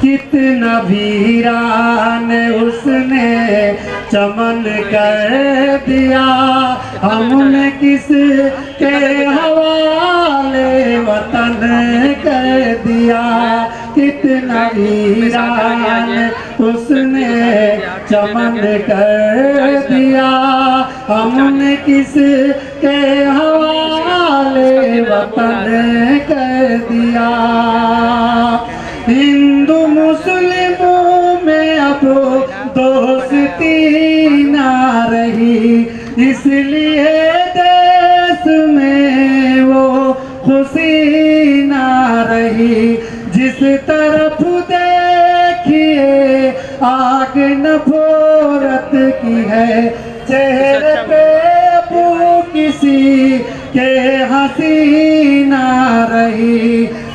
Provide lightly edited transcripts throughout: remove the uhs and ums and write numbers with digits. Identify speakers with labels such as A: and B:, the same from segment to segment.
A: कितना वीरान उसने चमन कर दिया, हमने किस के हवाले वतन कर दिया। कितना वीरान उसने चमन कर दिया, हमने किस के हवाले वतन कर दिया। हिंदू मुस्लिमों में अब दोस्ती ना रही, इसलिए देश में वो खुशी ना रही। जिस तरफ देखिए आग नफरत की है, चेहरे पे वो किसी के हंसी ना रही।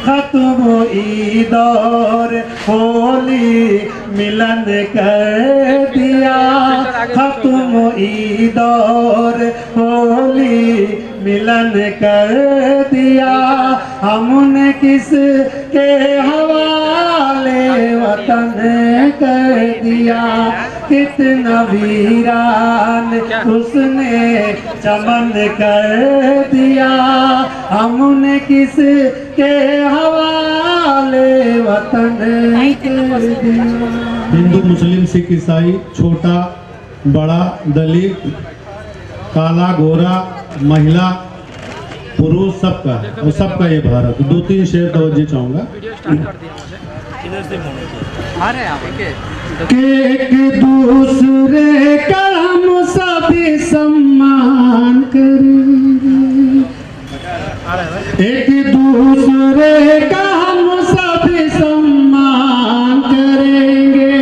A: खत्म ईद और होली मिलन कर दिया, खत्म ईद और होली मिलन कर दिया। हमने किस के हवाले वतन कर दिया। कितना वीरान उसने चमन कर दिया, हमने किस के हवाले वतन कर दिया।
B: हिंदू मुस्लिम सिख ईसाई, छोटा बड़ा दलित काला गोरा महिला पुरुष सबका है और सबका ये भारत। 2-3 शेर तवज्जो चाहूंगा
A: कि एक दूसरे का हम सभी सम्मान करेंगे, एक दूसरे का हम सभी सम्मान करेंगे,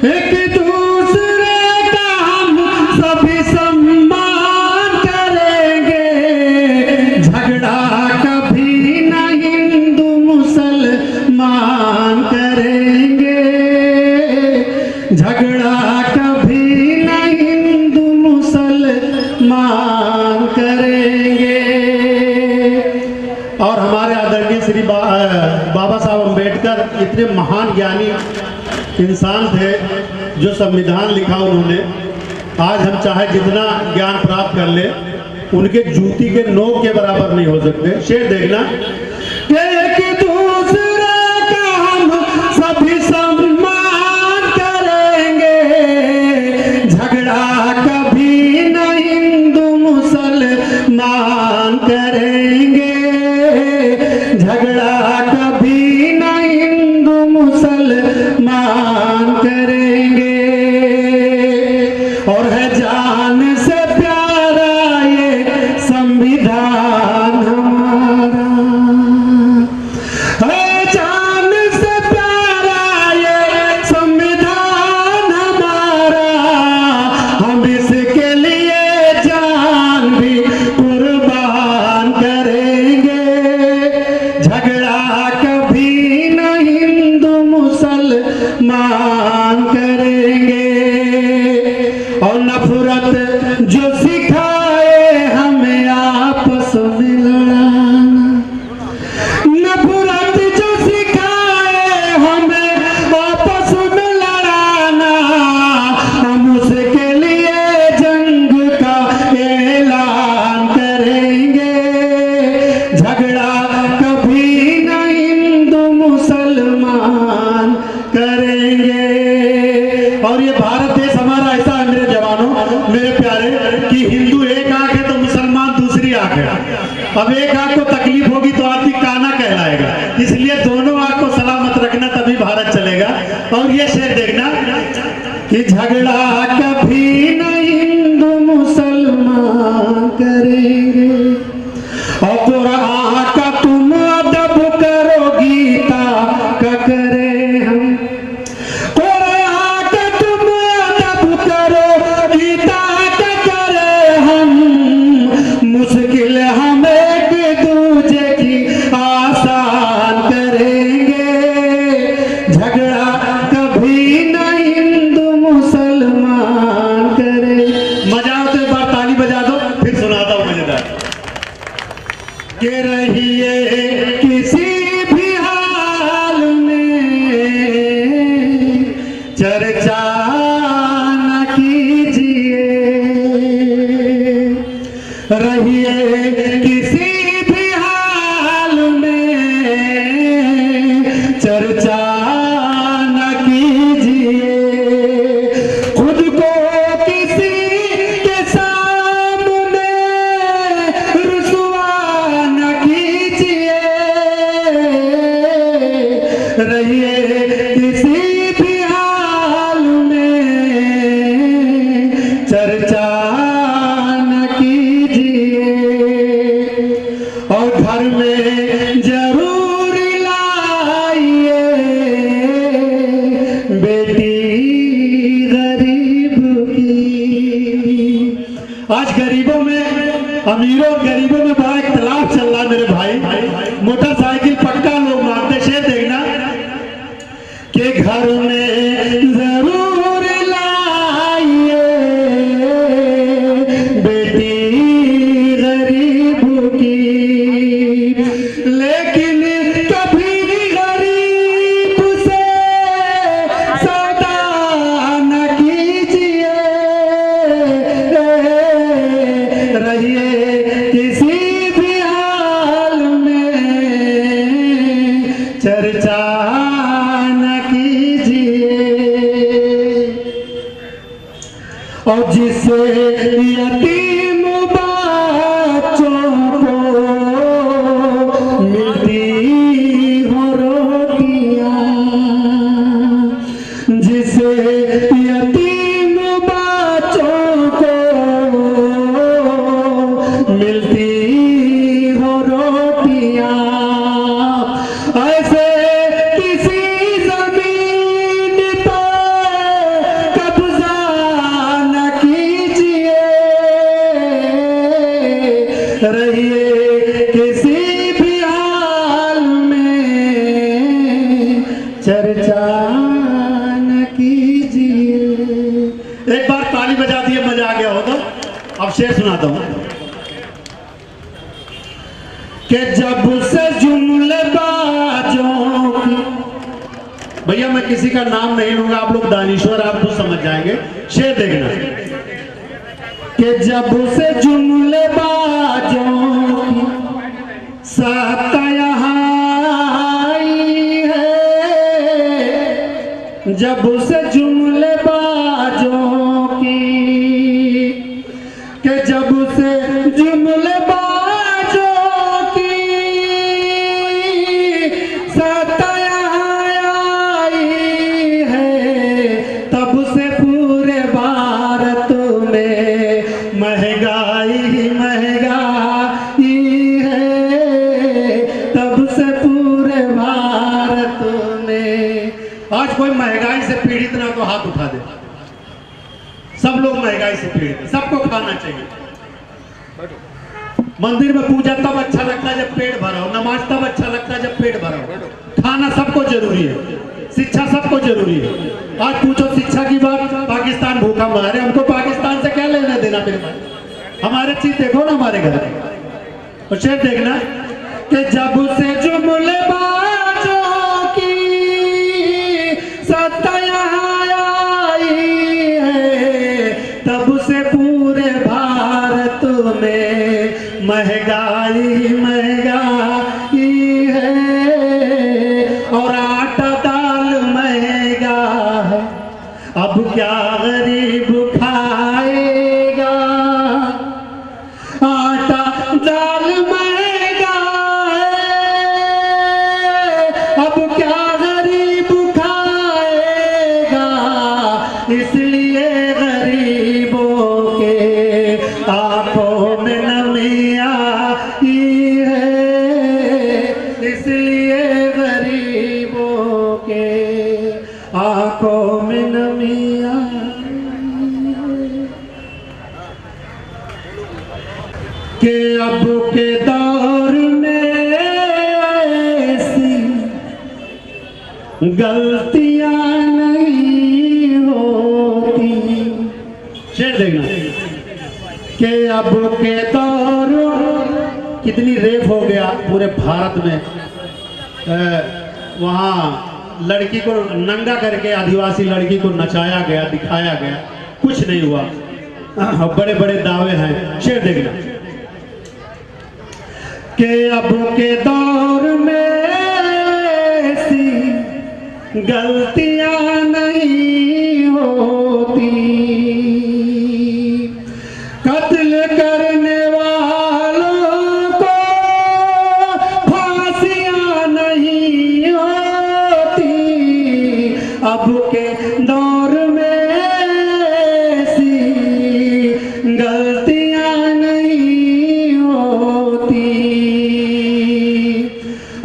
A: एक दूसरे का हम सभी सम्मान करेंगे। झगड़ा कभी न हिंदू मुसलमान करेंगे, झगड़ा कभी न हिंदू मुसलमान करेंगे। और हमारे आदरणीय श्री बाबा साहब अम्बेडकर इतने महान ज्ञानी इंसान थे, जो संविधान लिखा उन्होंने। आज हम चाहे जितना ज्ञान प्राप्त कर ले, उनके जूती के नोक के बराबर नहीं हो सकते। शेर देखना, एक दूसरे का हम सभी सम्मान करेंगे, झगड़ा कभी न हिंदू मुसलमान करेंगे, झगड़ा कभी न हिंदू मुसलमान करेंगे। और है जान से प्यारा ये संविधान हमारा, है जान से प्यारा ये संविधान हमारा। हम इसके लिए जान भी कुर्बान करेंगे, झगड़ा कभी न हिंदू मुसलमान करेंगे। और नफरत जो सिखाए हमें आपस में लड़ाना, नफरत जो सिखाए हमें आपस में लड़ाना, हम उसके लिए जंग का ऐलान करेंगे, झगड़ा कभी न हिंदू मुसलमान करेंगे। और ये भारत देश हमारा ऐसा है मेरे जवानों, मेरे प्यारे, कि हिंदू एक आंख है तो मुसलमान दूसरी आंख है। अब एक आंख को तकलीफ होगी तो आदमी काना कहलाएगा, इसलिए दोनों आंख को सलामत रखना, तभी भारत चलेगा। और ये शेर देखना कि झगड़ा कभी न हिंदू मुसलमान करेंगे, और कुरान का तुम अदब करो, गीता का करे हम। कुरान का तुम अदब करो, गीता का करे हम। मुश्किल हम एक दूजे की आसान करेंगे, झगड़ा कभी न हिंदू मुसलमान चर्चा न कीजिए, रहिए किसी भी हाल में, चर्चा न कीजिए, खुद को किसी के सामने रुसवा न कीजिए, रहिए किसी भी हाल में, चर्चा न कीजिए, और घर में जरूर लाइए बेटी गरीब की। आज गरीबों में, अमीरों गरीबों में बड़ा इख्तिलाफ चल रहा है मेरे भाई। मोटरसाइकिल पक्का लोग मांगते, शेर देखना कि घर में जरूर लाइए बेटी गरीब की, लेकिन कभी गरीब से सौदा न कीजिए, रहिए किसी भी हाल में, चर्चा न कीजिए, और जिसे यतीम बच्चों को मिलती हो रोटियां, जिसे यतीम बच्चों को मिलती हो रोटियां, ऐसे किसी जमीन पर कब्जा न कीजिए, रहिए किसी भी हाल में, चर्चा न कीजिए। एक बार ताली बजा दिए, मजा आ गया हो तो अब शेर सुनाता हूं कि जब से जुमले बाजों की, भैया मैं किसी का नाम नहीं लूंगा, आप लोग दानिश्वर, आप तो समझ जाएंगे। शेर देखना कि जब से जुमले बाजों की सत्ता आई है, जब से जुमले बाजों की, कि जब से जुमले बाजों की सत्ता आई है, तब से पूरे भारत में महंगाई महंगाई है, तब से पूरे भारत में। आज कोई महंगाई से पीड़ित ना तो हाथ उठा दे, सब लोग महंगाई से पीड़ित हैं, सबको खाना चाहिए। मंदिर में पूजा तब अच्छा लगता है जब पेट भरा हो, नमाज तब अच्छा लगता है जब पेट भरा हो, खाना सबको जरूरी है, शिक्षा सबको जरूरी है। आज पूछो शिक्षा की बात, पाकिस्तान भूखा मर रहा है, हमको पाकिस्तान से क्या लेना देना मेरे पास, हमारे चीज देखो ना हमारे घर में। और शेर देखना कि जब से जुमले बाजों की सत्ता आई है, तब से पूरे भारत में महंगाई महंगाई है, और आटा दाल महंगा है, अब क्या गरीब खाएगा, आटा दाल महंगा है, अब क्या गरीब खाएगा, इसलिए गरीबों के आंखों में नमी आई है, इसलिए गरीबों के आंखों में नमी आई है, कि अब के दौर में ऐसी गलतियां नहीं होती। शेर देखना कि अब के दौर, कितनी रेप हो गया पूरे भारत में, वहाँ
B: लड़की को नंगा करके आदिवासी लड़की को नचाया गया, दिखाया गया, कुछ नहीं हुआ। बड़े बड़े दावे हैं। शेर देखना
A: कि अब के दौर में ऐसी गलतियां नहीं होती, कत्ल करने वालों को फांसियां नहीं होती। अब के दौर में ऐसी गलतियां नहीं होती,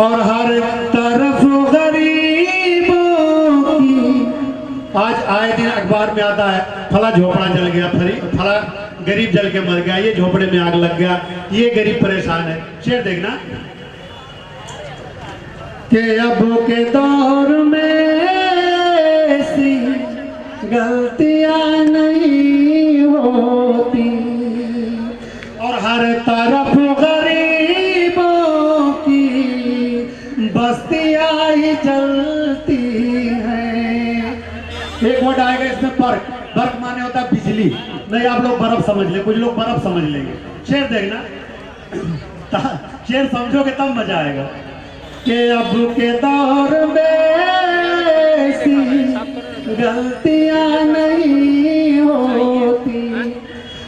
A: और हर तरफ गरीबों की।
B: आज आए दिन अखबार में आता है फला झोपड़ा जल गया, फला गरीब जल के मर गया, ये झोपड़े में आग लग गया, ये गरीब परेशान है। शेर देखना
A: कि अब के दौर में ऐसी गलतियां नहीं होती,
B: और हर
A: तरफ गरीबों की बस्तियां ही जलती हैं।
B: एक वर्ड आएगा इसमें बर्क। बर्क माने होता है बिजली, नहीं आप लोग बर्फ समझ ले, कुछ लोग बर्फ समझ लेंगे। शेर देखना, शेर समझोगे तब मजा आएगा।
A: कि अब के दौर में ऐसी गलतियां नहीं होती,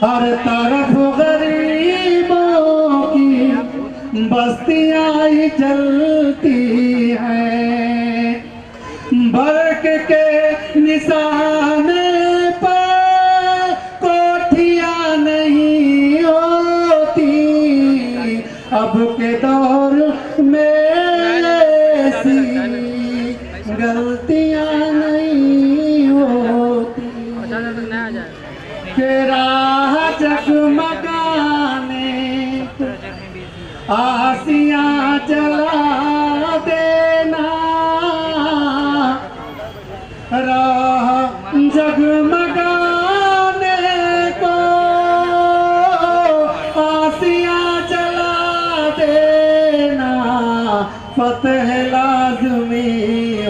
A: हर तरफ गरीबों की बस्तियां ही जलती हैं। बर्क के निशाने पर कोठियां नहीं होती, अब के दौर में ऐसी गलतियां नहीं होती। कि राह जगमगाने आसियां जला देना, राह जगमगाने को आसियां जला देना, फतह लाज़मी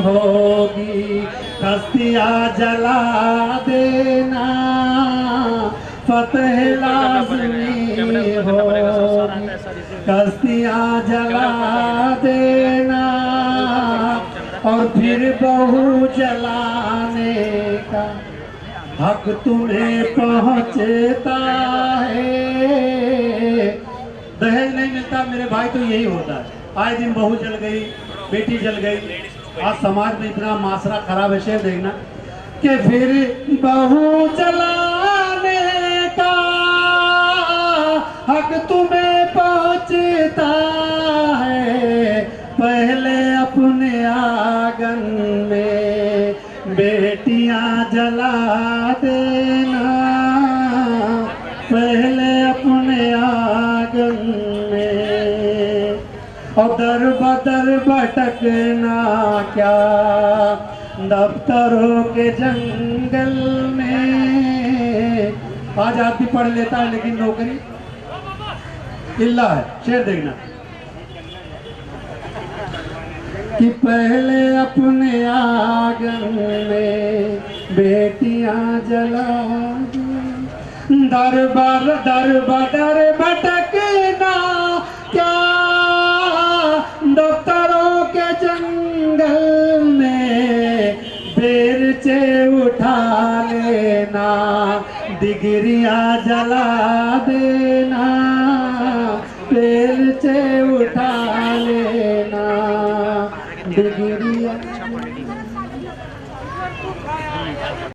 A: होगी कश्तियां जला देना, फतह लाज़मी होगी कश्तियां जला देना। और फिर बहू जलाने का हक तुम्हें पहुंचता है।
B: दहेज नहीं मिलता मेरे भाई तो यही होता है। आए दिन बहू जल गई, बेटी जल गई, आज समाज में इतना माशरा खराब है। शेर देखना
A: कि फिर बहू जलाने का हक तुम्हें पहुंचता है। पहले अपने आंगन में बेटियां जला देना, पहले अपने आंगन में। और दर बदर भटकना क्या दफ्तरों के जंगल में। आज आदमी पढ़ लेता है लेकिन नौकरी इल्ला है। शेर देखना कि पहले अपने आंगन में बेटियां जला दर बदर भटकना क्या दफ्तरों के जंगल में। बेरचे उठा लेना डिग्रियां जला देना, बेरचे उठा लेना डिग्रियां